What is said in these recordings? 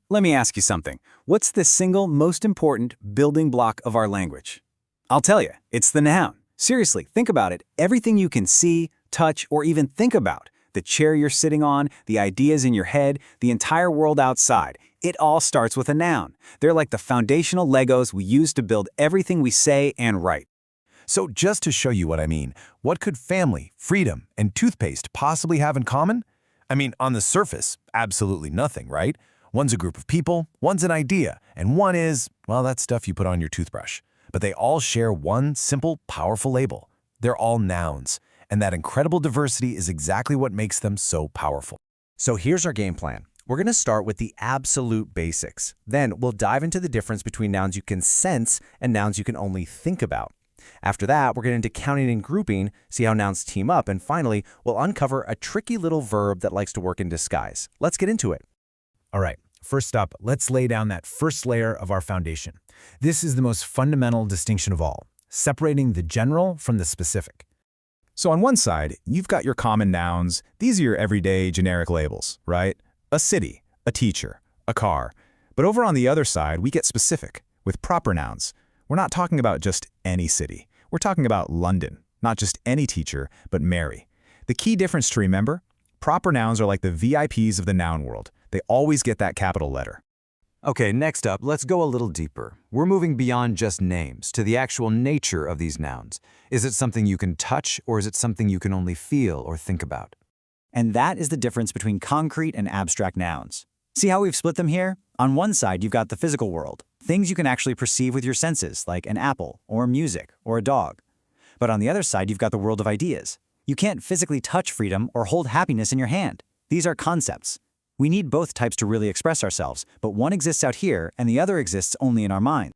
Let me ask you something. What's the single most important building block of our language? I'll tell you, it's the noun. Seriously, think about it. Everything you can see, touch, or even think about, the chair you're sitting on, the ideas in your head, the entire world outside, it all starts with a noun. They're like the foundational Legos we use to build everything we say and write. So just to show you what I mean, what could family, freedom, and toothpaste possibly have in common? I mean, on the surface, absolutely nothing, right? One's a group of people, one's an idea, and one is, well, that's stuff you put on your toothbrush. But they all share one simple, powerful label. They're all nouns, and that incredible diversity is exactly what makes them so powerful. So here's our game plan. We're going to start with the absolute basics. Then we'll dive into the difference between nouns you can sense and nouns you can only think about. After that, we'll get into counting and grouping, see how nouns team up, and finally, we'll uncover a tricky little verb that likes to work in disguise. Let's get into it. All right, first up, let's lay down that first layer of our foundation. This is the most fundamental distinction of all, separating the general from the specific. So on one side, you've got your common nouns. These are your everyday generic labels, right? A city, a teacher, a car. But over on the other side, we get specific with proper nouns. We're not talking about just any city. We're talking about London, not just any teacher, but Mary. The key difference to remember, proper nouns are like the VIPs of the noun world. They always get that capital letter. Okay, next up, let's go a little deeper. We're moving beyond just names to the actual nature of these nouns. Is it something you can touch, or is it something you can only feel or think about? And that is the difference between concrete and abstract nouns. See how we've split them here? On one side, you've got the physical world, things you can actually perceive with your senses, like an apple, or music, or a dog. But on the other side, you've got the world of ideas. You can't physically touch freedom or hold happiness in your hand. These are concepts. We need both types to really express ourselves, but one exists out here and the other exists only in our mind.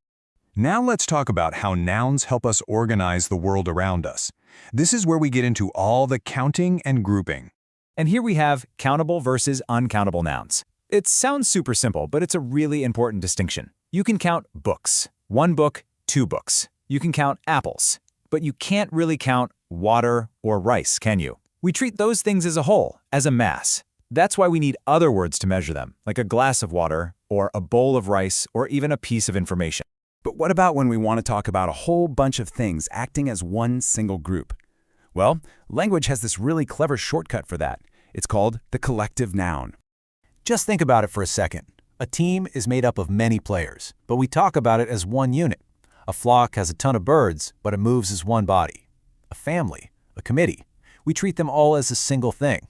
Now let's talk about how nouns help us organize the world around us. This is where we get into all the counting and grouping. And here we have countable versus uncountable nouns. It sounds super simple, but it's a really important distinction. You can count books. 1 book, 2 books. You can count apples. But you can't really count water or rice, can you? We treat those things as a whole, as a mass. That's why we need other words to measure them, like a glass of water, or a bowl of rice, or even a piece of information. But what about when we want to talk about a whole bunch of things acting as one single group? Well, language has this really clever shortcut for that. It's called the collective noun. Just think about it for a second. A team is made up of many players, but we talk about it as one unit. A flock has a ton of birds, but it moves as one body. A family, a committee, we treat them all as a single thing.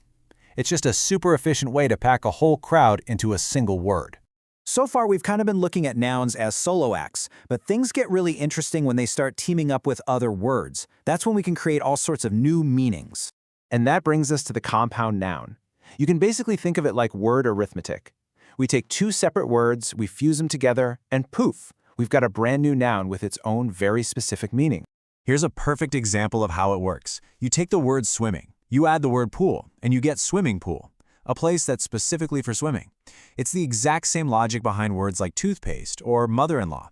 It's just a super efficient way to pack a whole crowd into a single word. So far, we've kind of been looking at nouns as solo acts, but things get really interesting when they start teaming up with other words. That's when we can create all sorts of new meanings. And that brings us to the compound noun. You can basically think of it like word arithmetic. We take two separate words, we fuse them together, and poof, we've got a brand new noun with its own very specific meaning. Here's a perfect example of how it works. You take the word swimming, you add the word pool, and you get swimming pool, a place that's specifically for swimming. It's the exact same logic behind words like toothpaste or mother-in-law.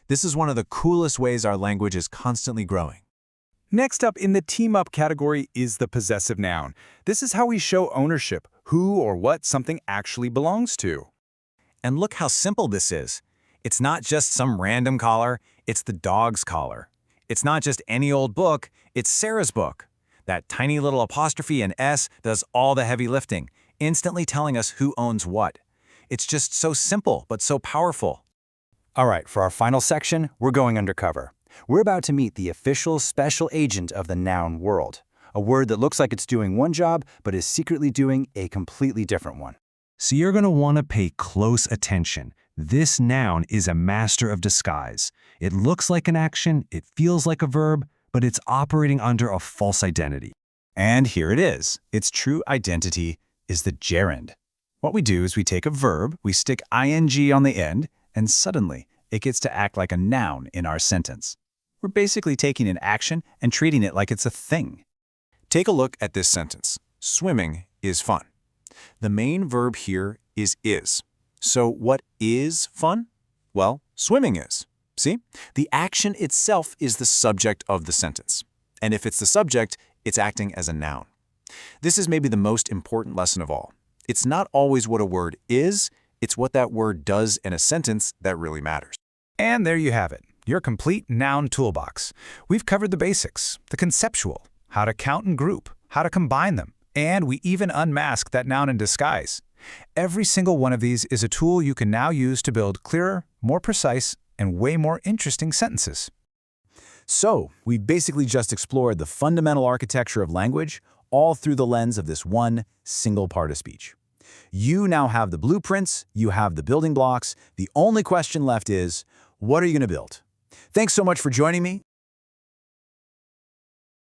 This is one of the coolest ways our language is constantly growing. Next up in the team-up category is the possessive noun. This is how we show ownership, who or what something actually belongs to. And look how simple this is. It's not just some random collar, it's the dog's collar. It's not just any old book, it's Sarah's book. That tiny little apostrophe and S does all the heavy lifting, instantly telling us who owns what. It's just so simple, but so powerful. All right, for our final section, we're going undercover. We're about to meet the official special agent of the noun world, a word that looks like it's doing one job, but is secretly doing a completely different one. So you're going to want to pay close attention. This noun is a master of disguise. It looks like an action, it feels like a verb, but it's operating under a false identity. And here it is. Its true identity is the gerund. What we do is we take a verb, we stick ing on the end, and suddenly it gets to act like a noun in our sentence. We're basically taking an action and treating it like it's a thing. Take a look at this sentence. Swimming is fun. The main verb here is. So what is fun? Well, swimming is. See? The action itself is the subject of the sentence. And if it's the subject, it's acting as a noun. This is maybe the most important lesson of all. It's not always what a word is, It's what that word does in a sentence that really matters. And there you have it, your complete noun toolbox. We've covered the basics, the conceptual, how to count and group, how to combine them, and we even unmasked that noun in disguise. Every single one of these is a tool you can now use to build clearer, more precise, and way more interesting sentences. So, we basically just explored the fundamental architecture of language, all through the lens of this one single part of speech. You now have the blueprints, you have the building blocks. The only question left is, what are you going to build? Thanks so much for joining me.